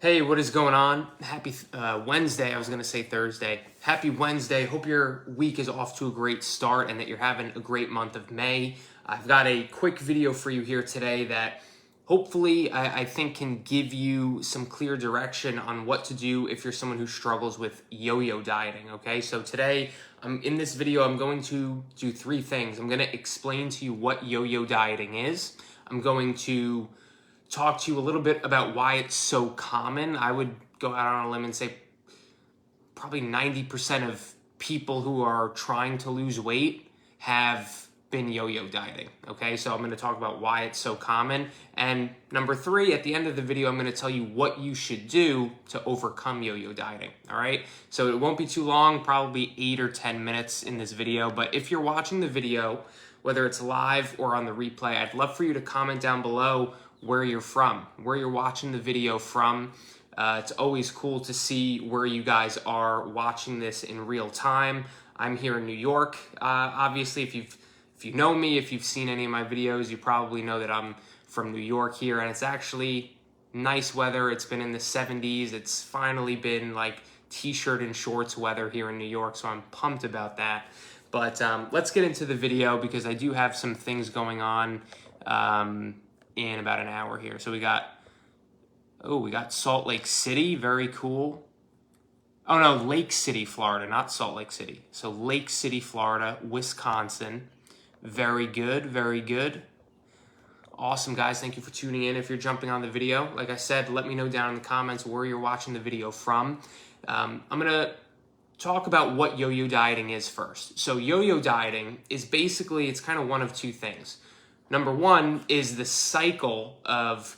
Hey, what is going on? Happy Wednesday. I was going to say Thursday. Happy Wednesday. Hope your week is off to a great start and that you're having a great month of May. I've got a quick video for you here today that hopefully I think can give you some clear direction on what to do if you're someone who struggles with yo-yo dieting, okay? So today, in this video, I'm going to do three things. I'm going to explain to you what yo-yo dieting is. I'm going to talk to you a little bit about why it's so common. I would go out on a limb and say probably 90% of people who are trying to lose weight have been yo-yo dieting, okay? So I'm going to talk about why it's so common. And number three, at the end of the video, I'm going to tell you what you should do to overcome yo-yo dieting, all right? So it won't be too long, probably 8 or 10 minutes in this video. But if you're watching the video, whether it's live or on the replay, I'd love for you to comment down below where you're from, where you're watching the video from. It's always cool to see where you guys are watching this in real time. I'm here in New York. Obviously, if you know me, if you've seen any of my videos, you probably know that I'm from New York here, and it's actually nice weather. It's been in the 70s. It's finally been like t-shirt and shorts weather here in New York, so I'm pumped about that. But let's get into the video because I do have some things going on in about an hour here. So we got Salt Lake City, very cool. Oh no, Lake City, Florida, not Salt Lake City. So Lake City, Florida, Wisconsin. Very good, very good. Awesome, guys. Thank you for tuning in. If you're jumping on the video, like I said, let me know down in the comments where you're watching the video from. I'm gonna talk about what yo-yo dieting is first. So yo-yo dieting is basically, it's kind of one of two things. Number one is the cycle of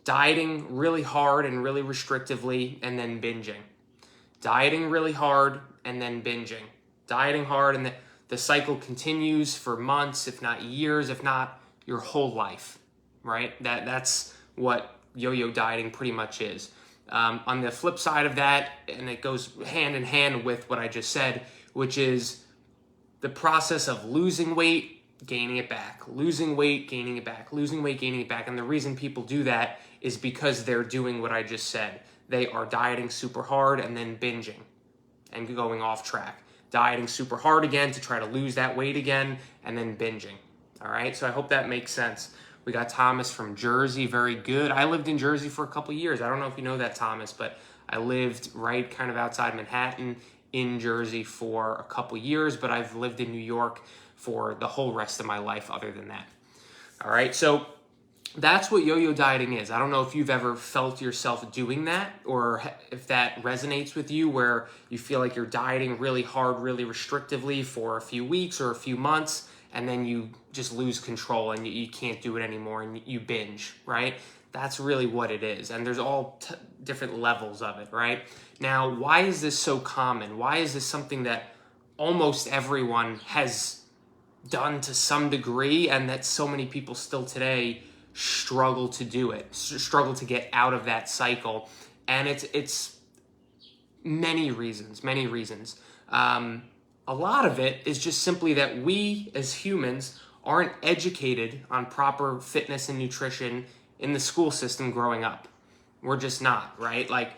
dieting really hard and really restrictively and then binging. Dieting really hard and then binging. Dieting hard and the cycle continues for months, if not years, if not your whole life, right? That's what yo-yo dieting pretty much is. On the flip side of that, and it goes hand in hand with what I just said, which is the process of losing weight, gaining it back, losing weight, gaining it back, losing weight, gaining it back. And the reason people do that is because they're doing what I just said. They are dieting super hard and then binging and going off track. Dieting super hard again to try to lose that weight again and then binging. All right, so I hope that makes sense. We got Thomas from Jersey, very good. I lived in Jersey for a couple years. I don't know if you know that, Thomas, but I lived right kind of outside Manhattan in Jersey for a couple years, but I've lived in New York for the whole rest of my life other than that. All right, so that's what yo-yo dieting is. I don't know if you've ever felt yourself doing that or if that resonates with you where you feel like you're dieting really hard, really restrictively for a few weeks or a few months, and then you just lose control and you can't do it anymore and you binge, right? That's really what it is. And there's all different levels of it, right? Now, why is this so common? Why is this something that almost everyone has done to some degree and that so many people still today struggle to do it, struggle to get out of that cycle? And it's many reasons. A lot of it is just simply that we as humans aren't educated on proper fitness and nutrition in the school system growing up. We're just not, right? Like,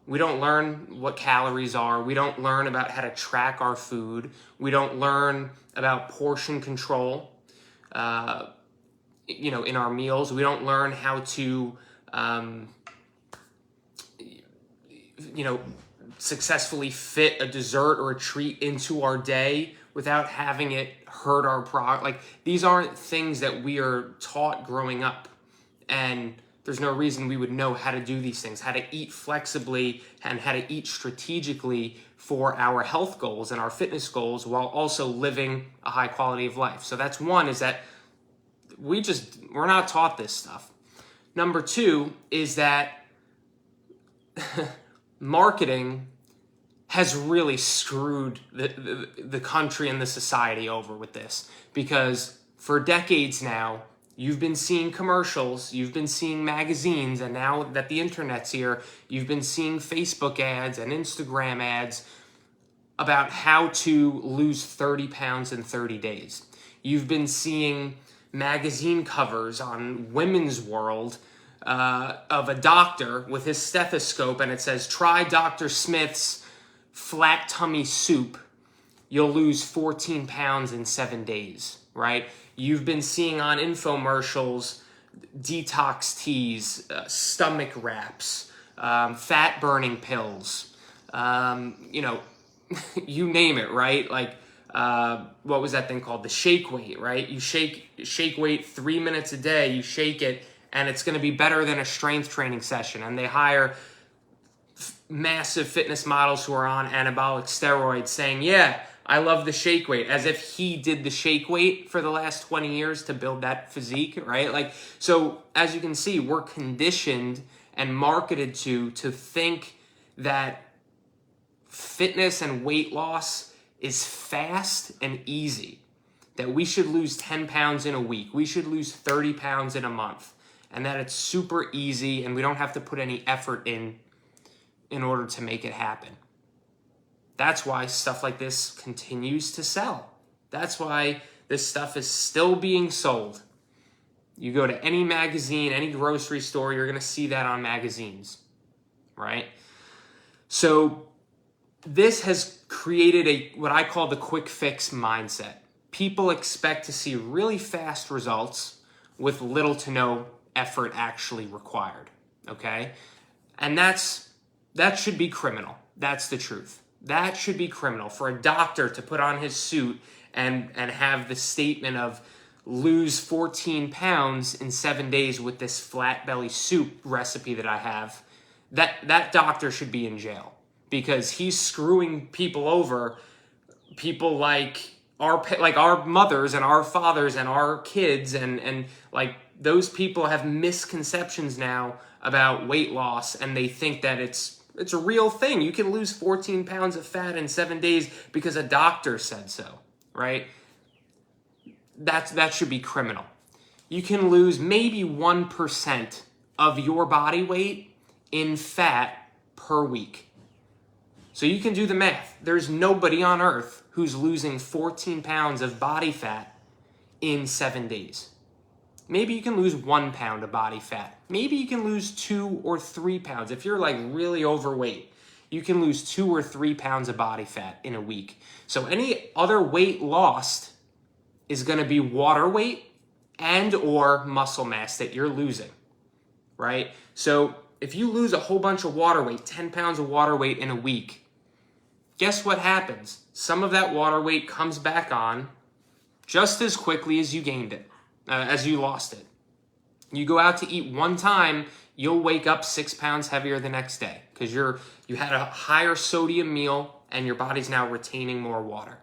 we don't learn what calories are. We don't learn about how to track our food. We don't learn about portion control, in our meals. We don't learn how to, successfully fit a dessert or a treat into our day without having it hurt our Like, these aren't things that we are taught growing up. And there's no reason we would know how to do these things, how to eat flexibly and how to eat strategically for our health goals and our fitness goals while also living a high quality of life. So that's one, is that we're not taught this stuff. Number two is that marketing has really screwed the country and the society over with this, because for decades now, you've been seeing commercials, you've been seeing magazines, and now that the internet's here, you've been seeing Facebook ads and Instagram ads about how to lose 30 pounds in 30 days. You've been seeing magazine covers on Women's World of a doctor with his stethoscope, and it says, try Dr. Smith's flat tummy soup. You'll lose 14 pounds in 7 days, right? You've been seeing on infomercials detox teas, stomach wraps, fat burning pills, you name it, right? Like, what was that thing called? The shake weight, right? You shake weight 3 minutes a day, you shake it, and it's going to be better than a strength training session. And they hire massive fitness models who are on anabolic steroids saying, yeah, I love the shake weight, as if he did the shake weight for the last 20 years to build that physique, right? Like, so as you can see, we're conditioned and marketed to think that fitness and weight loss is fast and easy, that we should lose 10 pounds in a week, we should lose 30 pounds in a month, and that it's super easy and we don't have to put any effort in order to make it happen. That's why stuff like this continues to sell. That's why this stuff is still being sold. You go to any magazine, any grocery store, you're going to see that on magazines, right? So this has created what I call the quick fix mindset. People expect to see really fast results with little to no effort actually required, okay? And that should be criminal. That's the truth. That should be criminal for a doctor to put on his suit and have the statement of lose 14 pounds in 7 days with this flat belly soup recipe that I have. That doctor should be in jail because he's screwing people over, people like our mothers and our fathers and our kids, and like those people have misconceptions now about weight loss, and they think that it's a real thing. You can lose 14 pounds of fat in 7 days because a doctor said so, right? That should be criminal. You can lose maybe 1% of your body weight in fat per week. So you can do the math. There's nobody on earth who's losing 14 pounds of body fat in 7 days. Maybe you can lose 1 pound of body fat. Maybe you can lose 2 or 3 pounds. If you're like really overweight, you can lose 2 or 3 pounds of body fat in a week. So any other weight lost is going to be water weight and or muscle mass that you're losing, right? So if you lose a whole bunch of water weight, 10 pounds of water weight in a week, guess what happens? Some of that water weight comes back on just as quickly as you gained it. As you lost it. You go out to eat one time, you'll wake up 6 pounds heavier the next day because you had a higher sodium meal and your body's now retaining more water.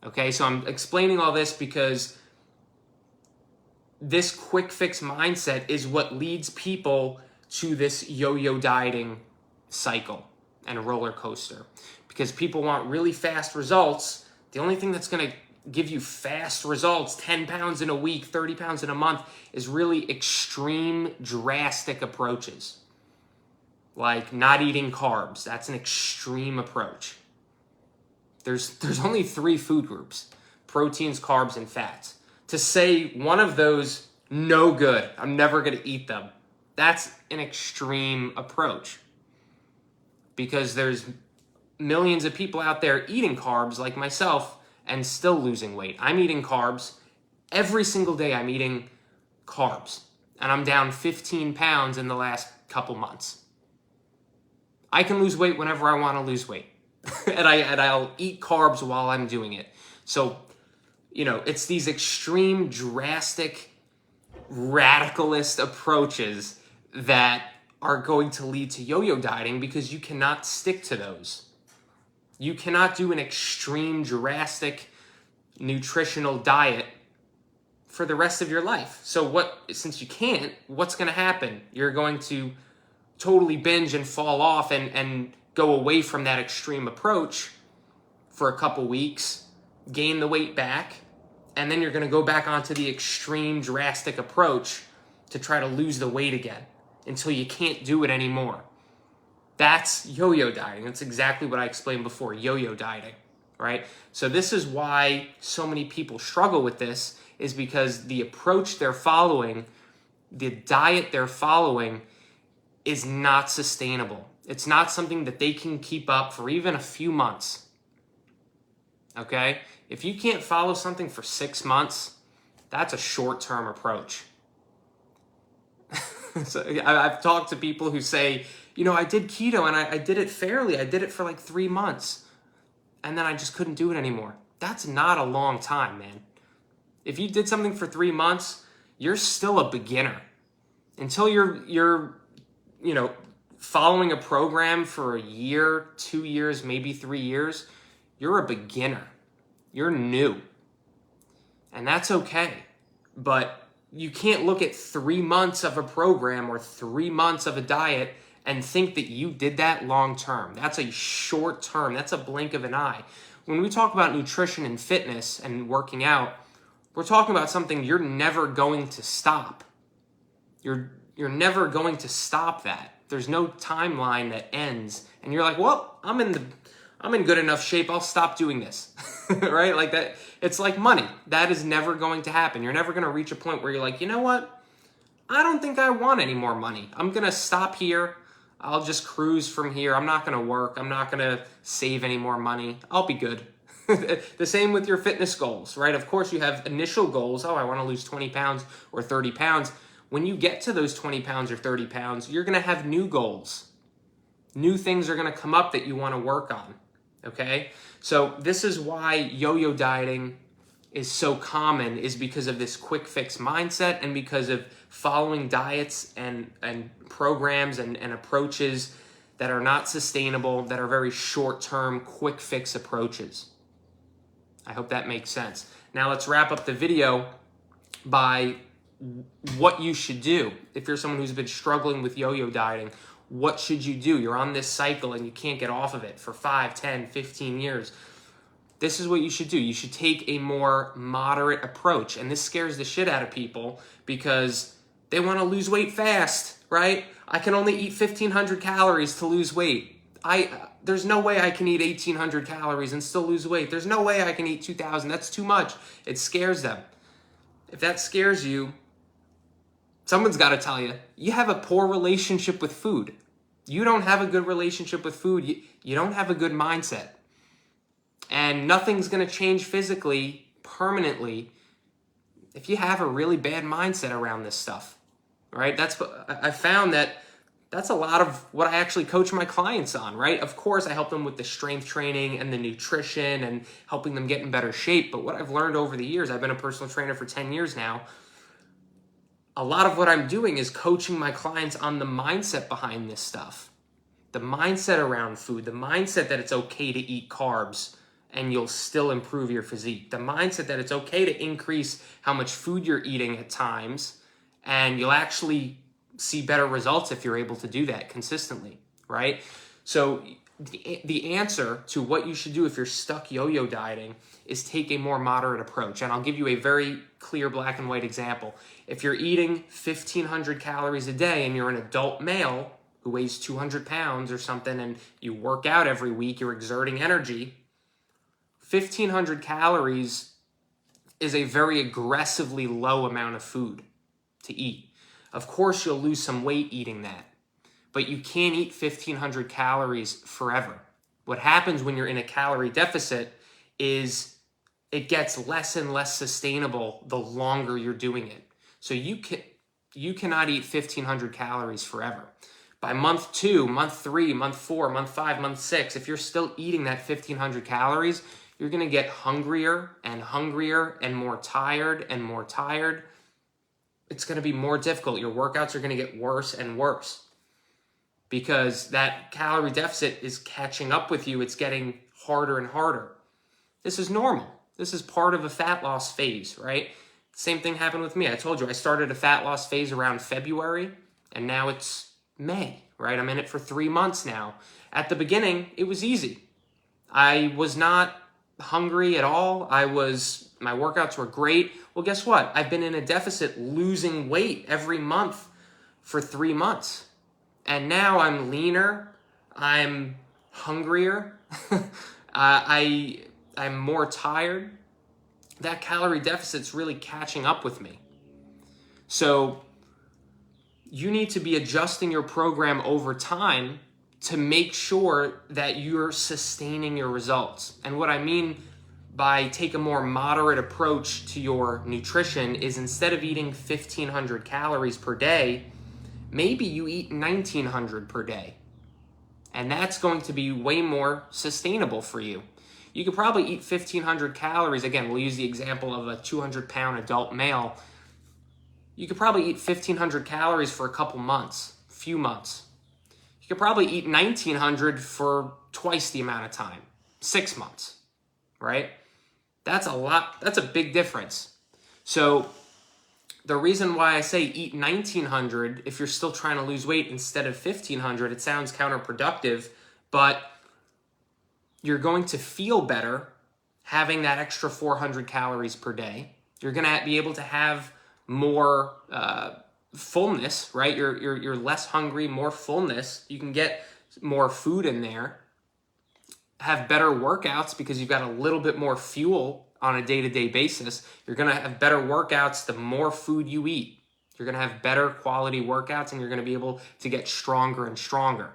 Okay, so I'm explaining all this because this quick fix mindset is what leads people to this yo-yo dieting cycle and roller coaster. Because people want really fast results. The only thing that's going to give you fast results, 10 pounds in a week, 30 pounds in a month, is really extreme, drastic approaches. Like not eating carbs. That's an extreme approach. There's only 3 food groups: proteins, carbs, and fats. To say one of those, no good, I'm never going to eat them, that's an extreme approach. Because there's millions of people out there eating carbs like myself and still losing weight. I'm eating carbs. Every single day I'm eating carbs. And I'm down 15 pounds in the last couple months. I can lose weight whenever I want to lose weight. and I'll eat carbs while I'm doing it. So, it's these extreme, drastic, radicalist approaches that are going to lead to yo-yo dieting because you cannot stick to those. You cannot do an extreme, drastic nutritional diet for the rest of your life. So since you can't, what's going to happen? You're going to totally binge and fall off and go away from that extreme approach for a couple weeks, gain the weight back, and then you're going to go back onto the extreme, drastic approach to try to lose the weight again until you can't do it anymore. That's yo-yo dieting. That's exactly what I explained before, yo-yo dieting, right? So this is why so many people struggle with this, is because the approach they're following, the diet they're following is not sustainable. It's not something that they can keep up for even a few months. Okay? If you can't follow something for 6 months, that's a short-term approach. So I've talked to people who say, I did keto and I did it fairly. I did it for like 3 months and then I just couldn't do it anymore. That's not a long time, man. If you did something for 3 months, you're still a beginner. Until you're following a program for a year, 2 years, maybe 3 years, you're a beginner. You're new. And that's okay. But you can't look at 3 months of a program or 3 months of a diet and think that you did that long term. That's a short term. That's a blink of an eye. When we talk about nutrition and fitness and working out, we're talking about something you're never going to stop. You're never going to stop that. There's no timeline that ends and you're like, well, I'm in good enough shape, I'll stop doing this. Right? Like that. It's like money. That is never going to happen. You're never going to reach a point where you're like, you know what? I don't think I want any more money. I'm going to stop here. I'll just cruise from here. I'm not going to work. I'm not going to save any more money. I'll be good. The same with your fitness goals, right? Of course, you have initial goals. Oh, I want to lose 20 pounds or 30 pounds. When you get to those 20 pounds or 30 pounds, you're going to have new goals. New things are going to come up that you want to work on. Okay? So this is why yo-yo dieting is so common, is because of this quick fix mindset and because of following diets and programs and approaches that are not sustainable, that are very short-term, quick fix approaches. I hope that makes sense. Now let's wrap up the video by what you should do. If you're someone who's been struggling with yo-yo dieting, what should you do? You're on this cycle and you can't get off of it for 5, 10, 15 years. This is what you should do. You should take a more moderate approach. And this scares the shit out of people because they want to lose weight fast, right? I can only eat 1,500 calories to lose weight. There's no way I can eat 1,800 calories and still lose weight. There's no way I can eat 2,000. That's too much. It scares them. If that scares you, someone's got to tell you, you have a poor relationship with food. You don't have a good relationship with food. You don't have a good mindset. And nothing's going to change physically, permanently, if you have a really bad mindset around this stuff, right? I found that's a lot of what I actually coach my clients on, right? Of course, I help them with the strength training and the nutrition and helping them get in better shape. But what I've learned over the years, I've been a personal trainer for 10 years now, a lot of what I'm doing is coaching my clients on the mindset behind this stuff. The mindset around food, the mindset that it's okay to eat carbs and you'll still improve your physique. The mindset that it's okay to increase how much food you're eating at times and you'll actually see better results if you're able to do that consistently, right? So the answer to what you should do if you're stuck yo-yo dieting is take a more moderate approach. And I'll give you a very clear black and white example. If you're eating 1,500 calories a day and you're an adult male who weighs 200 pounds or something and you work out every week, you're exerting energy, 1,500 calories is a very aggressively low amount of food to eat. Of course, you'll lose some weight eating that, but you can't eat 1,500 calories forever. What happens when you're in a calorie deficit is it gets less and less sustainable the longer you're doing it. So you cannot eat 1,500 calories forever. By month 2, month 3, month 4, month 5, month 6, if you're still eating that 1,500 calories, you're going to get hungrier and hungrier and more tired and more tired. It's going to be more difficult. Your workouts are going to get worse and worse because that calorie deficit is catching up with you. It's getting harder and harder. This is normal. This is part of a fat loss phase, right? Same thing happened with me. I told you I started a fat loss phase around February and now it's May, right? I'm in it for 3 months now. At the beginning, it was easy. I was not hungry at all. My workouts were great. Well, guess what? I've been in a deficit losing weight every month for 3 months. And now I'm leaner. I'm hungrier. I'm more tired. That calorie deficit's really catching up with me. So you need to be adjusting your program over time to make sure that you're sustaining your results. And what I mean by take a more moderate approach to your nutrition is instead of eating 1,500 calories per day, maybe you eat 1,900 per day. And that's going to be way more sustainable for you. You could probably eat 1,500 calories. Again, we'll use the example of a 200-pound adult male. You could probably eat 1,500 calories for a couple months, few months. You could probably eat 1,900 for twice the amount of time, 6 months, right? That's a lot. That's a big difference. So the reason why I say eat 1,900 if you're still trying to lose weight instead of 1,500, it sounds counterproductive, but you're going to feel better having that extra 400 calories per day. You're going to be able to have more fullness, right? You're less hungry, more fullness. You can get more food in there. Have better workouts because you've got a little bit more fuel on a day-to-day basis. You're going to have better workouts the more food you eat. You're going to have better quality workouts and you're going to be able to get stronger and stronger,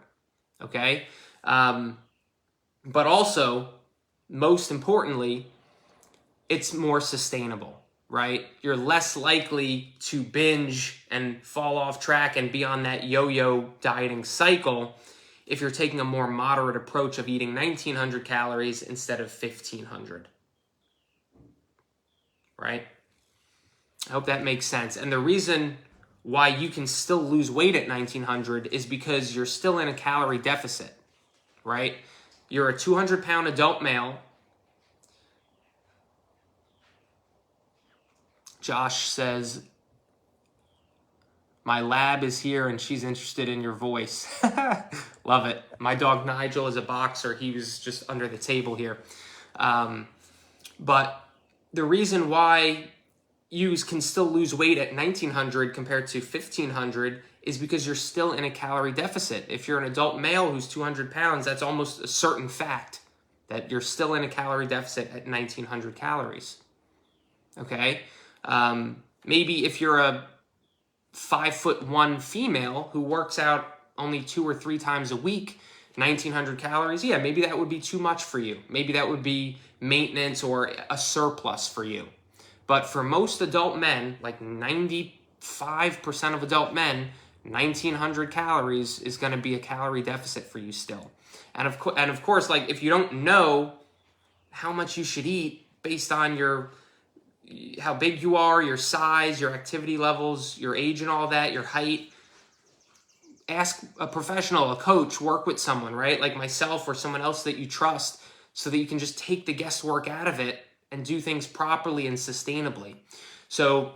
okay? But also, most importantly, it's more sustainable, right? You're less likely to binge and fall off track and be on that yo-yo dieting cycle if you're taking a more moderate approach of eating 1,900 calories instead of 1,500, right? I hope that makes sense. And the reason why you can still lose weight at 1,900 is because you're still in a calorie deficit, right? You're a 200-pound adult male. Josh says, my lab is here and she's interested in your voice. Love it. My dog Nigel is a boxer. He was just under the table here. But the reason why you can still lose weight at 1,900 compared to 1,500 is because you're still in a calorie deficit. If you're an adult male who's 200 pounds, that's almost a certain fact that you're still in a calorie deficit at 1,900 calories. Okay? Maybe if you're a 5'1" female who works out only 2 or 3 times a week, 1,900 calories, yeah, maybe that would be too much for you. Maybe that would be maintenance or a surplus for you. But for most adult men, like 95% of adult men, 1,900 calories is going to be a calorie deficit for you still. And of course, like if you don't know how much you should eat based on how big you are, your size, your activity levels, your age and all that, your height, ask a professional, a coach, work with someone, right? Like myself or someone else that you trust so that you can just take the guesswork out of it and do things properly and sustainably. So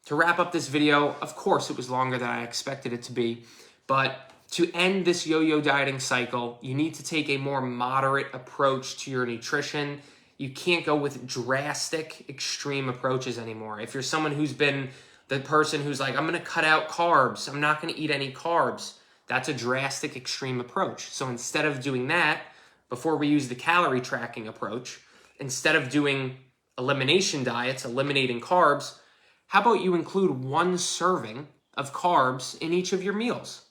to wrap up this video, of course it was longer than I expected it to be, but to end this yo-yo dieting cycle, you need to take a more moderate approach to your nutrition. You can't go with drastic, extreme approaches anymore. If you're someone who's been the person who's like, I'm going to cut out carbs, I'm not going to eat any carbs, that's a drastic, extreme approach. So instead of doing that, before we use the calorie tracking approach, instead of doing elimination diets, eliminating carbs, how about you include 1 serving of carbs in each of your meals?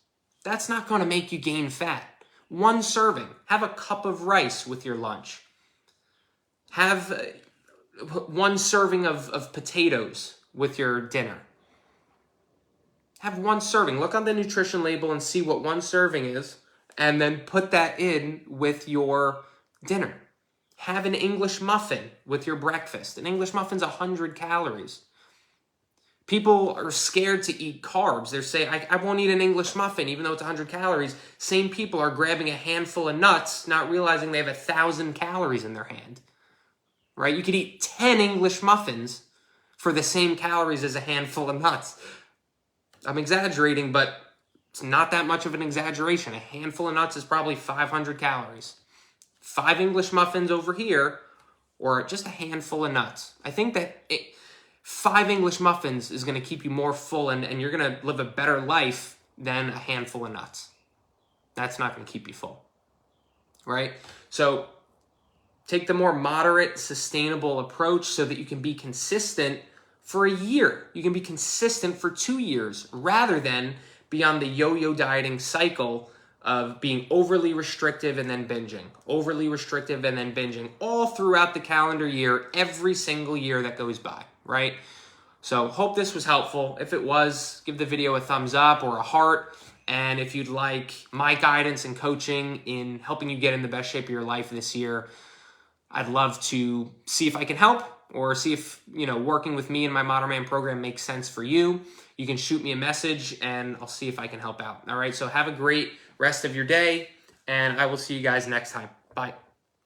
That's not going to make you gain fat. 1 serving. Have a cup of rice with your lunch. Have 1 serving of potatoes with your dinner. Have 1 serving. Look on the nutrition label and see what 1 serving is, and then put that in with your dinner. Have an English muffin with your breakfast. An English muffin's 100 calories. People are scared to eat carbs. They say, I won't eat an English muffin, even though it's 100 calories. Same people are grabbing a handful of nuts, not realizing they have 1,000 calories in their hand. Right? You could eat 10 English muffins for the same calories as a handful of nuts. I'm exaggerating, but it's not that much of an exaggeration. A handful of nuts is probably 500 calories. 5 English muffins over here, or just a handful of nuts. I think that 5 English muffins is going to keep you more full and you're going to live a better life than a handful of nuts. That's not going to keep you full, right? So take the more moderate, sustainable approach so that you can be consistent for a year. You can be consistent for 2 years rather than be on the yo-yo dieting cycle of being overly restrictive and then binging, overly restrictive and then binging all throughout the calendar year, every single year that goes by, right? So hope this was helpful. If it was, give the video a thumbs up or a heart. And if you'd like my guidance and coaching in helping you get in the best shape of your life this year, I'd love to see if I can help or see if, working with me in my Modern Man program makes sense for you. You can shoot me a message and I'll see if I can help out. All right, so have a great rest of your day and I will see you guys next time. Bye.